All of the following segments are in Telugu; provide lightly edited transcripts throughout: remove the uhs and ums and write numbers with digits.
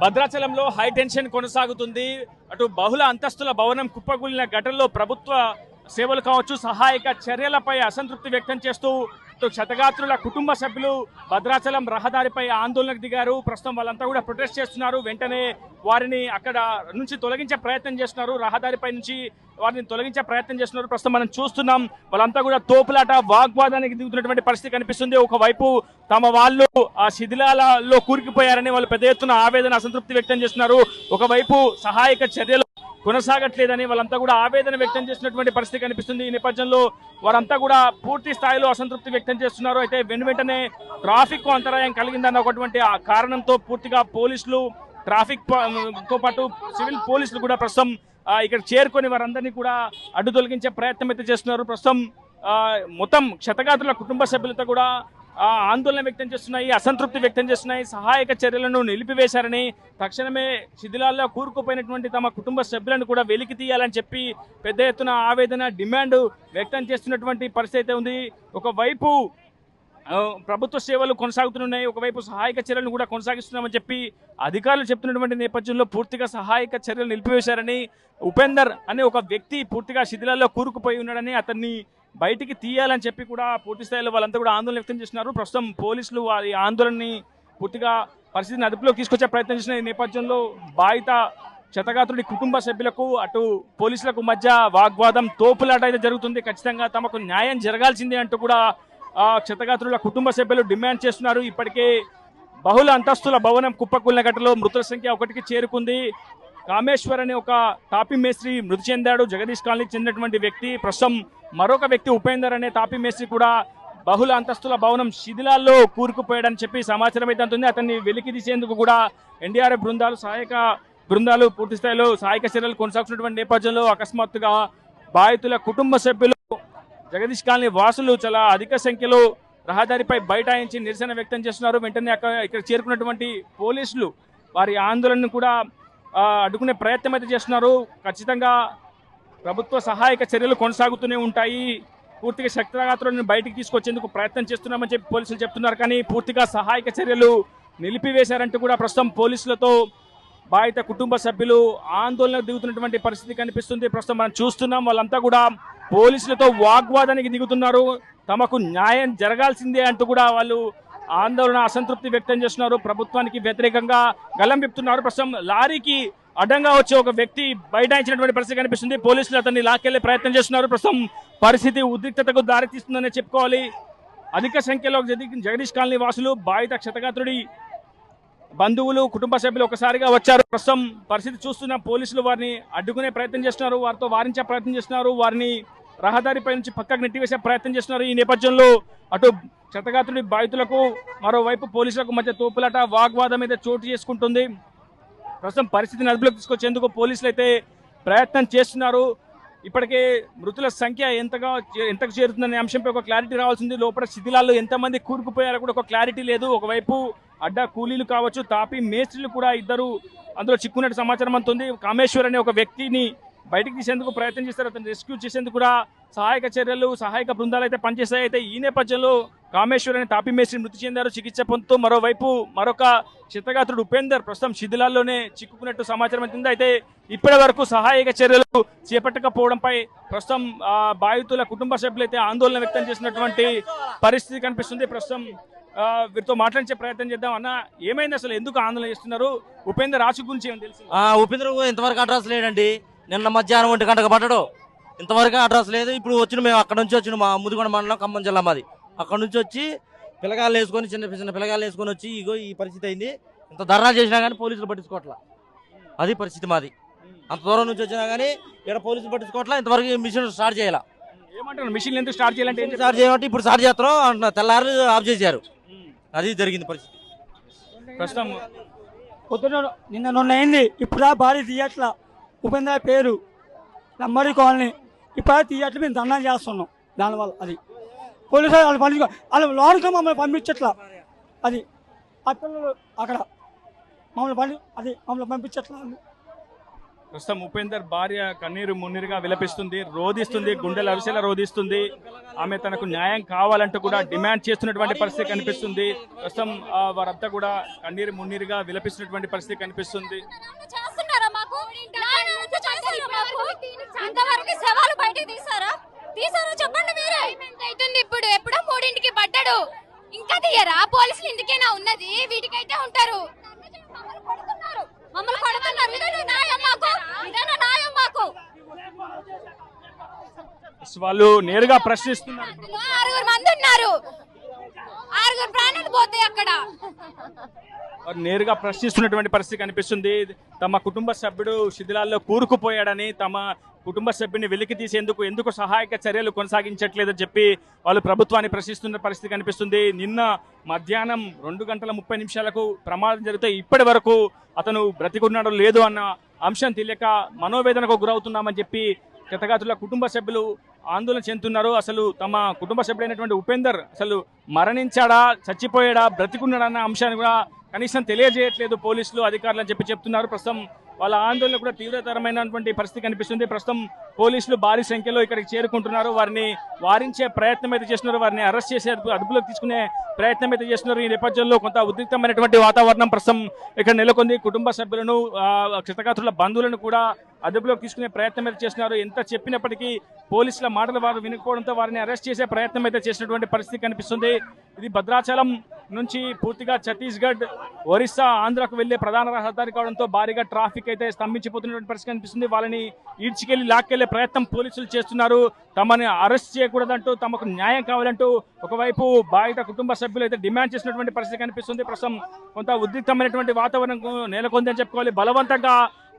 భద్రాచలంలో హై టెన్షన్ కొనసాగుతుంది. అటు బహుళ అంతస్తుల భవనం కుప్పకూలిన ఘటనలో ప్రభుత్వ సేవలు కావచ్చు, సహాయక చర్యలపై అసంతృప్తి వ్యక్తం చేస్తూ క్షతగాత్రుల కుటుంబ సభ్యులు భద్రాచలం రహదారిపై ఆందోళనకు దిగారు. ప్రస్తుతం వాళ్ళంతా కూడా ప్రొటెస్ట్ చేస్తున్నారు. వెంటనే వారిని అక్కడ నుంచి తొలగించే ప్రయత్నం చేస్తున్నారు. రహదారిపై నుంచి వారిని తొలగించే ప్రయత్నం చేస్తున్నారు. ప్రస్తుతం మనం చూస్తున్నాం వాళ్ళంతా కూడా తోపులాట వాగ్వాదానికి దిగుతున్నటువంటి పరిస్థితి కనిపిస్తుంది. ఒకవైపు తమ వాళ్ళు ఆ శిథిలాలలో కూరుకుపోయారని వాళ్ళు పెద్ద ఎత్తున ఆవేదన అసంతృప్తి వ్యక్తం చేస్తున్నారు. ఒకవైపు సహాయక చర్యలు కొనసాగట్లేదని వాళ్ళంతా కూడా ఆవేదన వ్యక్తం చేసినటువంటి పరిస్థితి కనిపిస్తుంది. ఈ నేపథ్యంలో వారంతా కూడా పూర్తి స్థాయిలో అసంతృప్తి వ్యక్తం చేస్తున్నారు. అయితే వెంటనే ట్రాఫిక్ అంతరాయం కలిగిందన్న ఒకటువంటి ఆ కారణంతో పూర్తిగా పోలీసులు, ట్రాఫిక్ తో పాటు సివిల్ పోలీసులు కూడా ప్రస్తుతం ఇక్కడ చేరుకొని వారందరినీ కూడా అడ్డు తొలగించే ప్రయత్నం అయితే చేస్తున్నారు. ప్రస్తుతం మొత్తం క్షతగాత్రుల కుటుంబ సభ్యులతో కూడా ఆందోళన వ్యక్తం చేస్తున్నాయి, అసంతృప్తి వ్యక్తం చేస్తున్నాయి. సహాయక చర్యలను నిలిపివేశారని, తక్షణమే శిథిలాల్లో కూరుకుపోయినటువంటి తమ కుటుంబ సభ్యులను కూడా వెలికి తీయాలని చెప్పి పెద్ద ఎత్తున ఆవేదన, డిమాండ్ వ్యక్తం చేస్తున్నటువంటి పరిస్థితి ఉంది. ఒకవైపు ప్రభుత్వ సేవలు కొనసాగుతున్నాయి, ఒకవైపు సహాయక చర్యలను కూడా కొనసాగిస్తున్నామని చెప్పి అధికారులు చెప్తున్నటువంటి నేపథ్యంలో పూర్తిగా సహాయక చర్యలు నిలిపివేశారని, ఉపేందర్ అనే ఒక వ్యక్తి పూర్తిగా శిథిలాల్లో కూరుకుపోయి ఉన్నాడని, అతన్ని బయటికి తీయాలని చెప్పి కూడా పూర్తి స్థాయిలో వాళ్ళంతా కూడా ఆందోళన వ్యక్తం చేస్తున్నారు. ప్రస్తుతం పోలీసులు వారి ఆందోళనని పూర్తిగా పరిస్థితిని అదుపులోకి తీసుకొచ్చే ప్రయత్నం చేసిన ఈ నేపథ్యంలో బాధిత క్షతగాత్రుడి కుటుంబ సభ్యులకు అటు పోలీసులకు మధ్య వాగ్వాదం, తోపులాట అయితే జరుగుతుంది. ఖచ్చితంగా తమకు న్యాయం జరగాల్సిందే అంటూ కూడా క్షతగాత్రుల కుటుంబ సభ్యులు డిమాండ్ చేస్తున్నారు. ఇప్పటికే బహుళ అంతస్తుల భవనం కుప్పకూలిన ఘటనలో మృతుల సంఖ్య 1కి చేరుకుంది. కామేశ్వర్ అనే ఒక తాపీ మేస్త్రి మృతి చెందాడు. జగదీష్ కాలనీకి చెందినటువంటి వ్యక్తి. ప్రస్తుతం మరొక వ్యక్తి ఉపేందర్ అనే తాపీ మేస్త్రి కూడా బహుళ అంతస్తుల భవనం శిథిలాల్లో కూరుకుపోయాడని చెప్పి సమాచారం అయితే అందుతుంది. అతన్ని వెలికి తీసేందుకు కూడా ఎన్డీఆర్ఎఫ్ బృందాలు, సహాయక బృందాలు పూర్తి స్థాయిలో సహాయక చర్యలు కొనసాగుతున్నటువంటి నేపథ్యంలో అకస్మాత్తుగా బాధితుల కుటుంబ సభ్యులు, జగదీష్ కాలనీ వాసులు చాలా అధిక సంఖ్యలో రహదారిపై బైఠాయించి నిరసన వ్యక్తం చేస్తున్నారు. వెంటనే ఇక్కడ చేరుకున్నటువంటి పోలీసులు వారి ఆందోళనను కూడా అడ్డుకునే ప్రయత్నం అయితే చేస్తున్నారు. ఖచ్చితంగా ప్రభుత్వ సహాయక చర్యలు కొనసాగుతూనే ఉంటాయి. పూర్తిగా క్షతగాత్రులను బయటికి తీసుకొచ్చేందుకు ప్రయత్నం చేస్తున్నామని చెప్పి పోలీసులు చెప్తున్నారు. కానీ పూర్తిగా సహాయక చర్యలు నిలిపివేశారంటూ కూడా ప్రస్తుతం పోలీసులతో బాధిత కుటుంబ సభ్యులు ఆందోళనకు దిగుతున్నటువంటి పరిస్థితి కనిపిస్తుంది. ప్రస్తుతం మనం చూస్తున్నాం వాళ్ళంతా కూడా పోలీసులతో వాగ్వాదానికి దిగుతున్నారు. తమకు న్యాయం జరగాల్సిందే అంటూ కూడా వాళ్ళు ఆందోళన, అసంతృప్తి వ్యక్తం చేస్తున్నారు. ప్రభుత్వానికి వ్యతిరేకంగా గలం విప్పుతున్నారు. ప్రస్తుతం లారీకి అడ్డంగా వచ్చే ఒక వ్యక్తి బైఠాయించినటువంటి పరిస్థితి కనిపిస్తుంది. పోలీసులు అతన్ని లాక్కెళ్లే ప్రయత్నం చేస్తున్నారు. ప్రస్తుతం పరిస్థితి ఉద్రిక్తతకు దారితీస్తుందనే చెప్పుకోవాలి. అధిక సంఖ్యలో జగదీష్ కాలనీ వాసులు, బాధిత క్షతగాత్రుడి బంధువులు, కుటుంబ సభ్యులు ఒకసారిగా వచ్చారు. ప్రస్తుతం పరిస్థితి చూస్తున్న పోలీసులు వారిని అడ్డుకునే ప్రయత్నం చేస్తున్నారు, వారితో వారించే ప్రయత్నం చేస్తున్నారు, వారిని రహదారిపై నుంచి పక్కకు నెట్టివేసే ప్రయత్నం చేస్తున్నారు. ఈ నేపథ్యంలో అటు క్షతగాత్రుడి బాధితులకు, మరోవైపు పోలీసులకు మధ్య తోపులాట, వాగ్వాదం అయితే చోటు చేసుకుంటుంది. ప్రస్తుతం పరిస్థితిని అదుపులోకి తీసుకొచ్చేందుకు పోలీసులు అయితే ప్రయత్నం చేస్తున్నారు. ఇప్పటికే మృతుల సంఖ్య ఎంతకు చేరుతుందనే అంశంపై ఒక క్లారిటీ రావాల్సింది. లోపల శిథిలాల్లో ఎంతమంది కూరుకుపోయారో కూడా ఒక క్లారిటీ లేదు. ఒకవైపు అడ్డా కూలీలు కావచ్చు, తాపీ మేస్త్రీలు కూడా ఇద్దరు అందులో చిక్కున్నట్టు సమాచారం అందుతుంది. కామేశ్వర్ అనే ఒక వ్యక్తిని బయటికి తీసేందుకు ప్రయత్నం చేస్తారు. అతను రెస్క్యూ చేసేందుకు కూడా సహాయక చర్యలు, సహాయక బృందాలు అయితే పనిచేస్తాయి. అయితే ఈ నేపథ్యంలో కామేశ్వర్ అనే తాపీ మేస్త్రి మృతి చెందారు, చికిత్స పొందుతూ. మరోవైపు మరొక క్షతగాత్రుడు ఉపేందర్ ప్రస్తుతం శిథిలాల్లోనే చిక్కుకున్నట్టు సమాచారం అవుతుంది. అయితే ఇప్పటి వరకు సహాయక చర్యలు చేపట్టకపోవడంపై ప్రస్తుతం బాధితుల కుటుంబ సభ్యులు అయితే ఆందోళన వ్యక్తం చేసినటువంటి పరిస్థితి కనిపిస్తుంది. ప్రస్తుతం వీరితో మాట్లాడించే ప్రయత్నం చేద్దాం. అన్న, ఏమైంది అసలు, ఎందుకు ఆందోళన చేస్తున్నారు? ఉపేందర్ రాజు గురించి ఏమైనా తెలుసు? ఉపేందర్ ఇంతవరకు అడ్రస్ లేడండి. నిన్న మధ్యాహ్నం 1 గంటకు పడ్డాడు, ఇంతవరకు అడ్రస్ లేదు. ఇప్పుడు మేము అక్కడ నుంచి వచ్చిన మా ముదిగొండ మండలం, ఖమ్మం జిల్లా మాది. అక్కడ నుంచి వచ్చి పిల్లగాళ్ళు వేసుకొని, చిన్న పిల్లగాళ్ళు వేసుకొని వచ్చి ఇగో ఈ పరిస్థితి అయింది. ఇంత ధర్నా చేసినా కానీ పోలీసులు పట్టించుకోవట్లా. అది పరిస్థితి మాది. అంత దూరం నుంచి వచ్చినా కానీ ఇక్కడ పోలీసులు పట్టించుకోవట్లా. ఇంతవరకు మిషన్ స్టార్ట్ చేయాల. ఏమంటారు, మిషన్ ఎందుకు స్టార్ట్ చేయాలంటే? స్టార్ట్ చేయమంటే ఇప్పుడు స్టార్ట్ చేస్తున్నాం అంటున్నారు. తెల్లారు ఆఫ్ చేశారు. అది జరిగింది పరిస్థితి. ప్రస్తుతం పొద్దున నిన్న అయింది. ఇప్పుడు భారీ తీయట్ల ఉపేంద్ర పేరు నమ్మరి కాలనీ ఇప్పుడు తీయట్లు మేము ధర్నా చేస్తున్నాం. దానివల్ల అది పోలీసు వాళ్ళు పంపించుకో, వాళ్ళు లోనికి మమ్మల్ని పంపించట్లా. అది ఆ పిల్లలు అక్కడ మమ్మల్ని మమ్మల్ని పంపించట్లా. ప్రస్తుతం ఉపేందర్ భార్య కన్నీరు మున్నీరుగా విలపిస్తుంది, రోధిస్తుంది, గుండెలు అరిసెలా రోధిస్తుంది. ఆమె తనకు న్యాయం కావాలంటూ కూడా డిమాండ్ చేస్తున్నటువంటి పరిస్థితి కనిపిస్తుంది. ప్రస్తుతం వారంతా కూడా కన్నీరు మున్నీరుగా విలపిస్తున్నటువంటి పరిస్థితి కనిపిస్తుంది. చేస్తున్నారా మాకు? ఇంతవరకు శవాలు బయటకు తీసారా చెప్పండి మీరే. అవుతుంది ఇప్పుడు ఎప్పుడో 3ంటికి పడ్డాడు, ఇంకా తీయరా? పోలీసులు ఇందుకేనా ఉన్నది? వీటికైతే ఉంటారు. మమ్మల్ని కొడుతున్నారు. ఇదేనా న్యాయం మాకు? ఇదేనా న్యాయం మాకు? వాళ్ళు నేరుగా ప్రశ్నిస్తున్నారు. 6 మంది ఉన్నారు, 6 ప్రాణాలు పోతాయి అక్కడ. వారు నేరుగా ప్రశ్నిస్తున్నటువంటి పరిస్థితి కనిపిస్తుంది. తమ కుటుంబ సభ్యుడు శిథిలాల్లో కూరుకుపోయాడని, తమ కుటుంబ సభ్యుని వెలికి తీసేందుకు ఎందుకు సహాయక చర్యలు కొనసాగించట్లేదని చెప్పి వాళ్ళు ప్రభుత్వాన్ని ప్రశ్నిస్తున్న పరిస్థితి కనిపిస్తుంది. నిన్న మధ్యాహ్నం 2:30 ప్రమాదం జరిగితే ఇప్పటి వరకు అతను బ్రతికున్నాడో లేదో అన్న అంశం తెలియక మనోవేదనకు గురవుతున్నామని చెప్పి క్షతగాత్రుల కుటుంబ సభ్యులు ఆందోళన చెందుతున్నారు. అసలు తమ కుటుంబ సభ్యుడైనటువంటి ఉపేందర్ అసలు మరణించాడా, చచ్చిపోయాడా, బ్రతికున్నాడా అన్న అంశాన్ని కూడా కనీసం తెలియజేయట్లేదు పోలీసులు, అధికారులు అని చెప్పి చెప్తున్నారు. ప్రస్తుతం వాళ్ళ ఆందోళన కూడా తీవ్రతరమైనటువంటి పరిస్థితి కనిపిస్తుంది. ప్రస్తుతం పోలీసులు భారీ సంఖ్యలో ఇక్కడికి చేరుకుంటున్నారు. వారిని వారించే ప్రయత్నం అయితే చేస్తున్నారు, వారిని అరెస్ట్ చేసే అదుపులోకి తీసుకునే ప్రయత్నం అయితే చేస్తున్నారు. ఈ నేపథ్యంలో కొంత ఉద్రిక్తమైనటువంటి వాతావరణం ప్రస్తుతం ఇక్కడ నెలకొంది. కుటుంబ సభ్యులను, క్షతగాత్రుల బంధువులను కూడా అదుపులోకి తీసుకునే ప్రయత్నం అయితే చేస్తున్నారు. ఎంత చెప్పినప్పటికీ పోలీసుల మాటలు వారు వినకపోవడంతో వారిని అరెస్ట్ చేసే ప్రయత్నం అయితే చేసినటువంటి పరిస్థితి కనిపిస్తుంది. ఇది భద్రాచలం నుంచి పూర్తిగా ఛత్తీస్గఢ్, ఒరిస్సా, ఆంధ్రాకు వెళ్లే ప్రధాన రహదారి కావడంతో భారీగా ట్రాఫిక్ అయితే స్తంభించిపోతున్నటువంటి పరిస్థితి కనిపిస్తుంది. వాళ్ళని ఈడ్చికెళ్లి లాక్కెళ్లే ప్రయత్నం పోలీసులు చేస్తున్నారు. తమని అరెస్ట్ చేయకూడదంటూ, తమకు న్యాయం కావాలంటూ ఒకవైపు బాధిత కుటుంబ సభ్యులు అయితే డిమాండ్ చేసినటువంటి పరిస్థితి కనిపిస్తుంది. ప్రస్తుతం కొంత ఉద్రిక్తమైనటువంటి వాతావరణం నెలకొందని చెప్పుకోవాలి. బలవంతంగా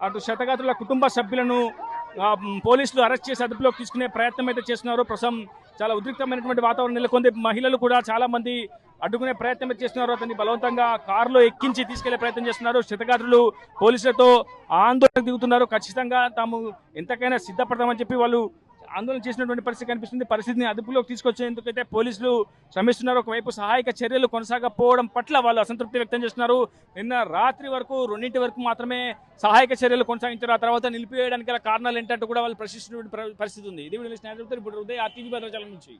అటు క్షతగాత్రుల కుటుంబ సభ్యులను పోలీసులు అరెస్ట్ చేసి అదుపులోకి తీసుకునే ప్రయత్నం అయితే చేస్తున్నారు. ప్రస్తుతం చాలా ఉద్రిక్తమైనటువంటి వాతావరణం నెలకొంది. మహిళలు కూడా చాలా మంది అడ్డుకునే ప్రయత్నం అయితే చేస్తున్నారు. అతన్ని బలవంతంగా కారులో ఎక్కించి తీసుకెళ్లే ప్రయత్నం చేస్తున్నారు. క్షతగాత్రులు పోలీసులతో ఆందోళన దిగుతున్నారు. ఖచ్చితంగా తాము ఎంతకైనా సిద్ధపడతామని చెప్పి వాళ్ళు ఆందోళన చేసినటువంటి పరిస్థితి కనిపిస్తుంది. పరిస్థితిని అదుపులోకి తీసుకొచ్చేందుకైతే పోలీసులు శ్రమిస్తున్నారు. ఒకవైపు సహాయక చర్యలు కొనసాగకపోవడం పట్ల వాళ్ళు అసంతృప్తి వ్యక్తం చేస్తున్నారు. నిన్న రాత్రి వరకు 2 వరకు మాత్రమే సహాయక చర్యలు కొనసాగించారు. ఆ తర్వాత నిలిపివేయడానికి గల కారణాలు ఏంటంటే కూడా వాళ్ళు ప్రశ్నిస్తున్నటువంటి పరిస్థితి ఉంది. ఇది ఇప్పుడు ఉదయం RTV భద్రాచలం నుంచి.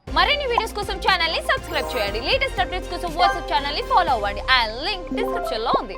మరిన్ని వీడియోస్ కోసం ఛానల్ ని సబ్స్క్రైబ్ చేయండి. లేటెస్ట్ అప్డేట్స్ కోసం వాట్సాప్ ఛానల్ ని ఫాలో అవ్వండి. ఆ లింక్ డిస్క్రిప్షన్ లో ఉంది.